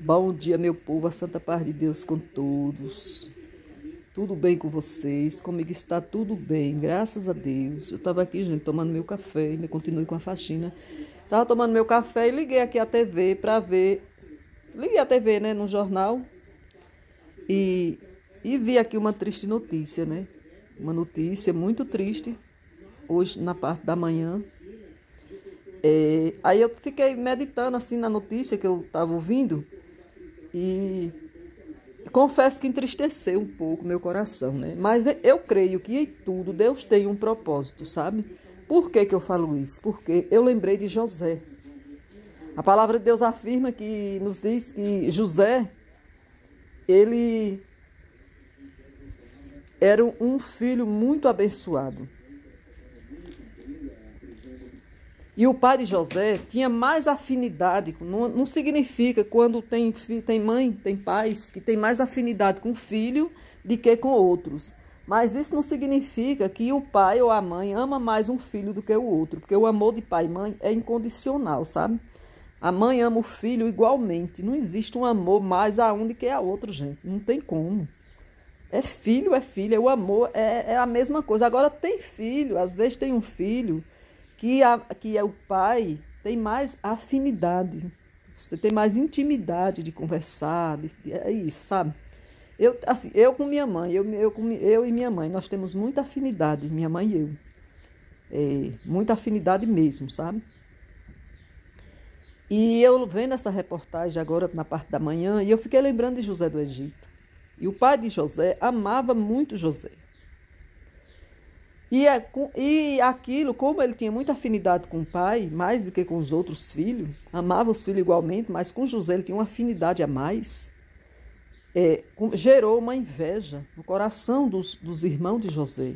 Bom dia, meu povo, a santa paz de Deus com todos. Tudo bem com vocês? Comigo está tudo bem, graças a Deus. Eu estava aqui, gente, tomando meu café, ainda continuo com a faxina. Estava tomando meu café e liguei aqui a TV para ver. Liguei a TV, né, no jornal e, e vi aqui uma triste notícia, né? Uma notícia muito triste, hoje na parte da manhã. Aí eu fiquei meditando assim na notícia que eu estava ouvindo. E confesso que entristeceu um pouco meu coração, né? Mas eu creio que em tudo Deus tem um propósito, sabe? Por que eu falo isso? Porque eu lembrei de José. A palavra de Deus afirma que nos diz que José, ele era um filho muito abençoado. E o pai de José tinha mais afinidade, não significa quando tem mãe, tem pais que tem mais afinidade com o filho do que com outros. Mas isso não significa que o pai ou a mãe ama mais um filho do que o outro, porque o amor de pai e mãe é incondicional, sabe? A mãe ama o filho igualmente, não existe um amor mais a um do que a outro, gente, não tem como. É filha, o amor é a mesma coisa. Agora tem filho, às vezes tem um filho que é o pai tem mais afinidade, você tem mais intimidade de conversar, é isso, sabe? Eu com minha mãe, eu e minha mãe, nós temos muita afinidade, minha mãe e eu. Muita afinidade mesmo, sabe? E eu vendo essa reportagem agora na parte da manhã, e eu fiquei lembrando de José do Egito. E o pai de José amava muito José. E aquilo, como ele tinha muita afinidade com o pai, mais do que com os outros filhos, amava os filhos igualmente, mas com José ele tinha uma afinidade a mais, gerou uma inveja no coração dos irmãos de José.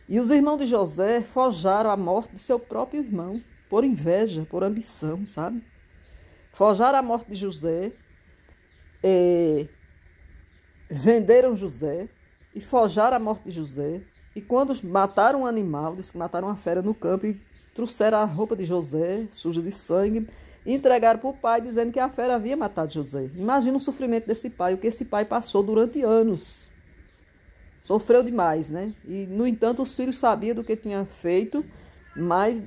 E os irmãos de José forjaram a morte de seu próprio irmão, por inveja, por ambição, sabe? Forjaram a morte de José, venderam José e forjaram a morte de José. E quando mataram um animal, disse que mataram uma fera no campo e trouxeram a roupa de José, suja de sangue, e entregaram para o pai, dizendo que a fera havia matado José. Imagina o sofrimento desse pai, o que esse pai passou durante anos. Sofreu demais, né? E, no entanto, os filhos sabiam do que tinha feito, mas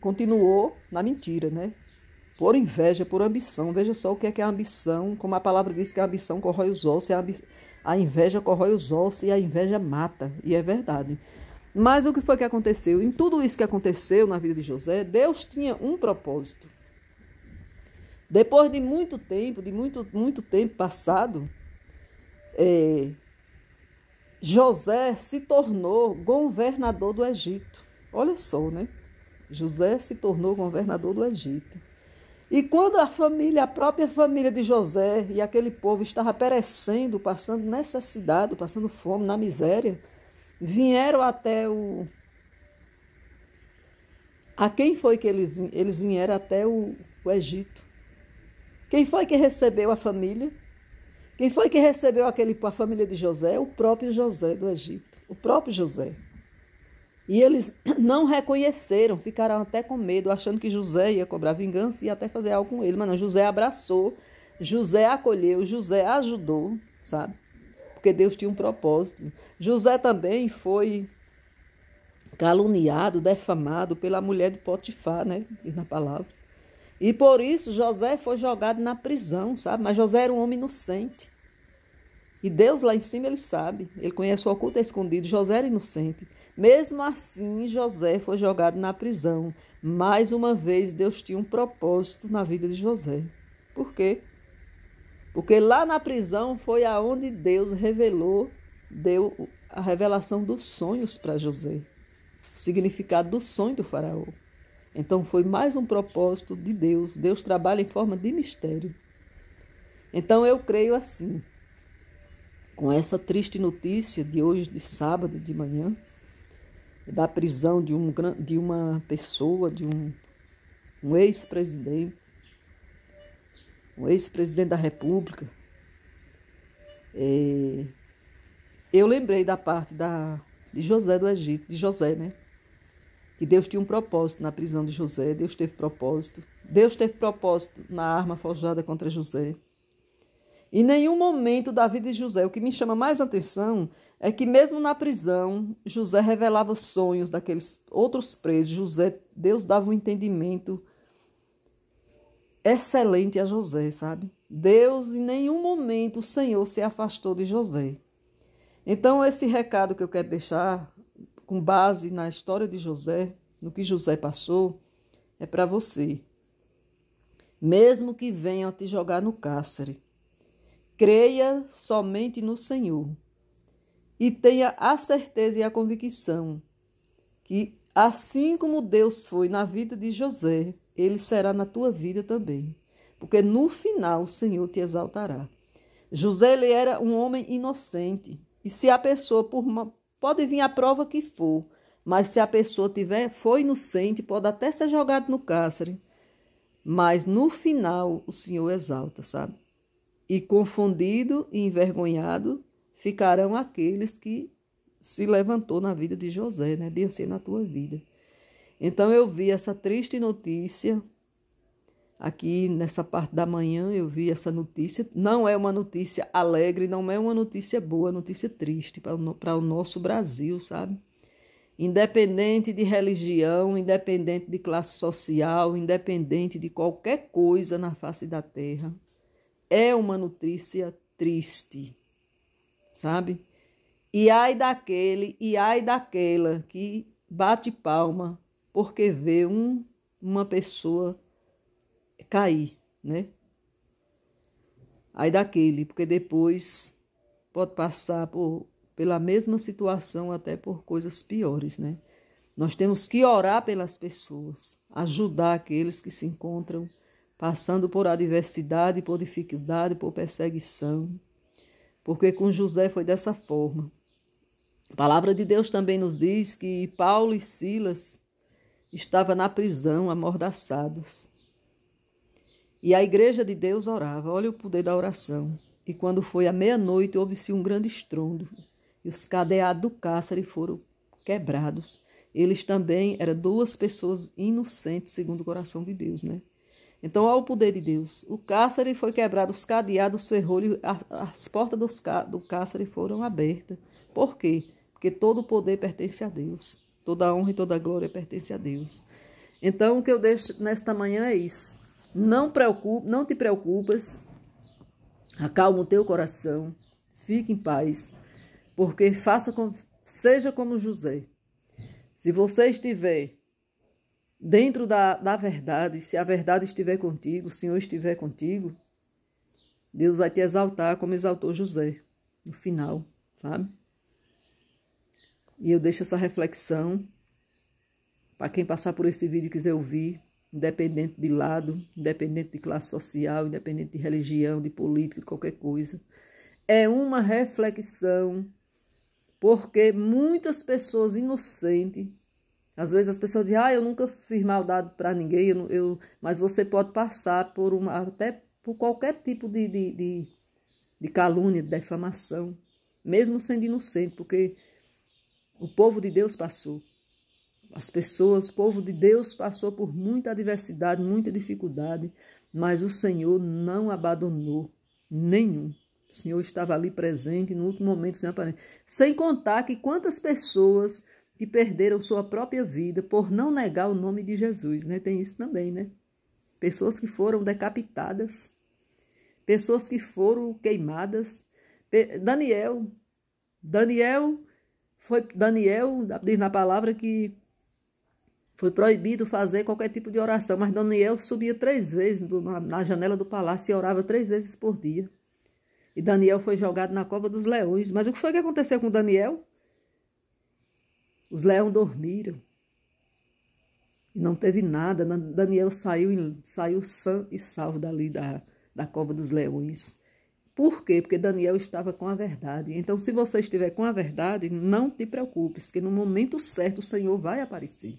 continuou na mentira, né? Por inveja, por ambição. Veja só o que é a ambição, como a palavra diz que a ambição corrói os ossos, a inveja corrói os ossos e a inveja mata, e é verdade. Mas o que foi que aconteceu? Em tudo isso que aconteceu na vida de José, Deus tinha um propósito. Depois de muito tempo, muito tempo passado, José se tornou governador do Egito. Olha só, né? José se tornou governador do Egito. E quando a própria família de José e aquele povo estava perecendo, passando necessidade, passando fome, na miséria, vieram até A quem foi que eles vieram até o Egito? Quem foi que recebeu a família? Quem foi que recebeu a família de José? O próprio José do Egito, o próprio José. E eles não reconheceram, ficaram até com medo, achando que José ia cobrar vingança e ia até fazer algo com ele. Mas não, José abraçou, José acolheu, José ajudou, sabe? Porque Deus tinha um propósito. José também foi caluniado, defamado pela mulher de Potifar, né? Diz na palavra. E por isso José foi jogado na prisão, sabe? Mas José era um homem inocente. E Deus lá em cima, ele sabe. Ele conhece o oculto e escondido. José era inocente. Mesmo assim, José foi jogado na prisão. Mais uma vez, Deus tinha um propósito na vida de José. Por quê? Porque lá na prisão foi aonde Deus deu a revelação dos sonhos para José. O significado do sonho do faraó. Então, foi mais um propósito de Deus. Deus trabalha em forma de mistério. Então, eu creio assim. Com essa triste notícia de hoje, de sábado, de manhã, da prisão de uma pessoa, de um ex-presidente da República, eu lembrei da parte de José do Egito, de José, né? Que Deus tinha um propósito na prisão de José, Deus teve propósito na arma forjada contra José. Em nenhum momento da vida de José, o que me chama mais atenção é que mesmo na prisão, José revelava sonhos daqueles outros presos. Deus dava um entendimento excelente a José, sabe? Deus, em nenhum momento, o Senhor se afastou de José. Então, esse recado que eu quero deixar, com base na história de José, no que José passou, é para você. Mesmo que venham te jogar no cárcere, creia somente no Senhor e tenha a certeza e a convicção que, assim como Deus foi na vida de José, Ele será na tua vida também, porque no final o Senhor te exaltará. José, ele era um homem inocente, e se a pessoa, pode vir a prova que for, mas se a pessoa for inocente, pode até ser jogado no cárcere, mas no final o Senhor exalta, sabe? E confundido e envergonhado ficarão aqueles que se levantou na vida de José, né? Bem assim na tua vida. Então eu vi essa triste notícia, aqui nessa parte da manhã eu vi essa notícia. Não é uma notícia alegre, não é uma notícia boa, é uma notícia triste para o nosso Brasil, sabe? Independente de religião, independente de classe social, independente de qualquer coisa na face da terra, é uma notícia triste, sabe? E ai daquele e ai daquela que bate palma porque vê uma pessoa cair, né? Ai daquele, porque depois pode passar pela mesma situação, até por coisas piores, né? Nós temos que orar pelas pessoas, ajudar aqueles que se encontram passando por adversidade, por dificuldade, por perseguição, porque com José foi dessa forma. A palavra de Deus também nos diz que Paulo e Silas estavam na prisão, amordaçados. E a igreja de Deus orava, olha o poder da oração. E quando foi à meia-noite, houve-se um grande estrondo, e os cadeados do cárcere foram quebrados. Eles também eram duas pessoas inocentes, segundo o coração de Deus, né? Então, olha o poder de Deus. O cárcere foi quebrado, os cadeados, os ferrolhos, as portas do cárcere foram abertas. Por quê? Porque todo o poder pertence a Deus. Toda a honra e toda a glória pertence a Deus. Então, o que eu deixo nesta manhã é isso. Não te preocupes. Acalma o teu coração. Fique em paz. Porque seja como José. Se você estiver dentro da verdade, se a verdade estiver contigo, o Senhor estiver contigo, Deus vai te exaltar como exaltou José no final, sabe? E eu deixo essa reflexão para quem passar por esse vídeo e quiser ouvir, independente de lado, independente de classe social, independente de religião, de política, de qualquer coisa. É uma reflexão, porque muitas pessoas inocentes, às vezes as pessoas dizem, eu nunca fiz maldade para ninguém, mas você pode passar até por qualquer tipo de calúnia, de defamação, mesmo sendo inocente, porque o povo de Deus passou. O povo de Deus passou por muita adversidade, muita dificuldade, mas o Senhor não abandonou nenhum. O Senhor estava ali presente, no último momento, o Senhor apareceu. Sem contar que quantas pessoas que perderam sua própria vida por não negar o nome de Jesus, né? Tem isso também, né? Pessoas que foram decapitadas, pessoas que foram queimadas. Daniel diz na palavra que foi proibido fazer qualquer tipo de oração, mas Daniel subia 3 vezes na janela do palácio e orava 3 vezes por dia. E Daniel foi jogado na cova dos leões. Mas o que foi que aconteceu com Daniel? Os leões dormiram. E não teve nada. Daniel saiu sã e salvo dali da cova dos leões. Por quê? Porque Daniel estava com a verdade. Então, se você estiver com a verdade, não te preocupes, que no momento certo o Senhor vai aparecer.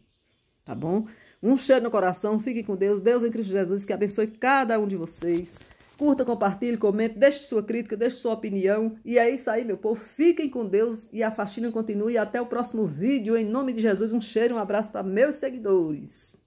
Tá bom? Um cheiro no coração, fique com Deus. Deus em Cristo Jesus, que abençoe cada um de vocês. Curta, compartilhe, comente, deixe sua crítica, deixe sua opinião. E é isso aí, meu povo. Fiquem com Deus e a faxina continue. Até o próximo vídeo. Em nome de Jesus, um cheiro e um abraço para meus seguidores.